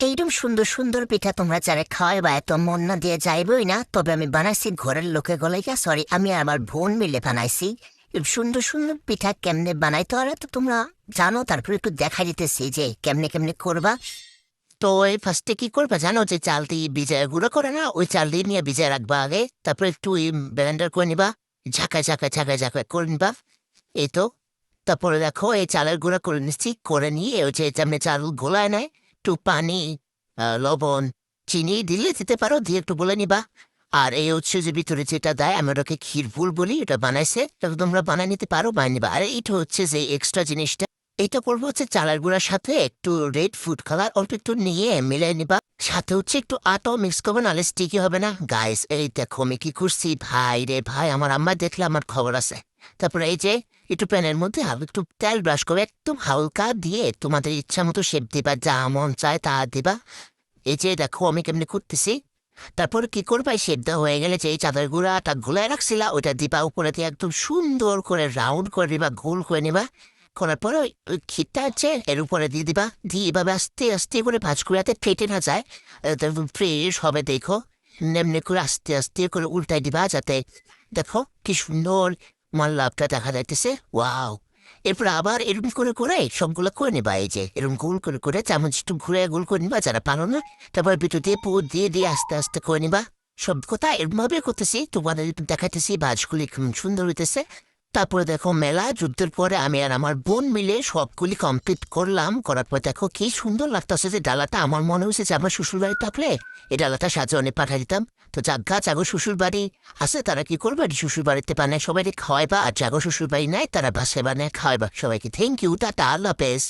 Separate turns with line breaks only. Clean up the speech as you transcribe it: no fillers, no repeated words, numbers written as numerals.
এইরকম সুন্দর সুন্দর পিঠা তোমরা যারা খাওয়াই বা এত মন না দিয়ে যাইবই না, তবে আমি বানাইছি ঘরের লোকে গলাইকা, সরি আমি আর আমার বোন মিলে বানাইছি। সুন্দর সুন্দর পিঠা কেমনে বানাইতে পারে তো তোমরা জানো, তারপরে একটু দেখা দিতেছি যে কেমনে কেমনে করবা। তো এই ফার্স্টে কি করবা জানো, যে চাল দিয়ে ভিজায় গুঁড়ো করে না, ওই চাল দিয়ে নিয়ে ভিজায় রাখবা আগে, তারপরে একটু ব্লেন্ডার করে নিবা, ঝাঁকায় ঝাঁকায় ঝাঁকায় ঝাঁকায় করে নিবা। এই তো, তারপরে দেখো এই চালের গুঁড়া করে নিচ্ছি, করে নিয়ে ওই যে যেমনি চাল গোলায় নেয়, একটু পানি, লবণ, চিনি দিলে দিতে পারো, দিয়ে একটু বলে নিবা। আর এই হচ্ছে যে ভিতরে যেটা দেয়, আমি ওটাকে ক্ষীরফুল বলি, এটা বানাইছে, এটা তোমরা বানাই নিতে পারো, বানিয়ে নিবা। আর এইটা হচ্ছে যে এক্সট্রা জিনিসটা, এটা করবো হচ্ছে চালের গুঁড়ার সাথে একটু রেড ফুড কালার অল্প একটু নিয়ে মিলে নিবা, সাথে হচ্ছে একটু আটাও মিক্স করবে, নাহলে স্টিকি হবে না। গাইস এই দেখো আমি কি করছি, ভাই রে ভাই, আমার আম্মা দেখলে আমার খবর আছে। তারপরে এই যে একটু প্যানের মধ্যে একটু তেল ব্রাশ করে একদম হালকা দিয়ে তোমাদের ইচ্ছা মতো শেপ দিবা, যা মন চায় তা দিবা। এই যে দেখো আমি কেমনি করতেছি। তারপর কি করবা, এই শেপ দেওয়া হয়ে গেলে যে এই চাঁদের গুঁড়াটা গুলায় রাখছিলা ওইটা দিবা, উপরে দিয়ে একদম সুন্দর করে রাউন্ড করে নিবা, গোল করে নিবা। করার পরে ওই ক্ষীরটা আছে এর উপরে দিয়ে দিবা, দিয়ে এভাবে আস্তে আস্তে করে ভাজ করে যাতে ফেটে না যায়, ফ্রেশ হবে দেখো। এমনি করে আস্তে আস্তে করে উল্টাই দিবা, যাতে দেখো কি সুন্দর মাল্লাভটা দেখা যাইতেছে, ওয়াও। এরপর আবার এরকম করে করে সবগুলো করে নিবা, এই যে এরকম গোল করে করে চামচ একটু ঘুরে গোল করে নিবা যারা পারো না। তারপর ভিতর দিয়ে পুর দিয়ে দিয়ে আস্তে আস্তে করে নিবা। সব কথা এরকম ভাবে করতেছি, তোমাদের দেখাইতেছি ভাজগুলি কেমন সুন্দর হইতেছে। তারপরে দেখো মেলা যুদ্ধের পরে আমি আর আমার বোন মিলে সবগুলি কমপ্লিট করলাম, করার পর দেখো কি সুন্দর লাগতেছে, যে ডালাটা আমার মনে হয়েছে যে আমার শ্বশুর বাড়ি থাকলে এই ডালাটা সাজিয়ে পাঠিয়ে দিতাম। তো যাজ্ঞা জাগো শ্বশুর বাড়ি আছে তারা কি করবে, শ্বশুর বাড়িতে বানায় সবাই খাওয়াইবা, আর জাগো শ্বশুর বাড়ি নাই তারা বাসায় বানায় খাওয়াইবা সবাইকে। থ্যাংক ইউ, টাটা, আল্লাহ হাফেজ।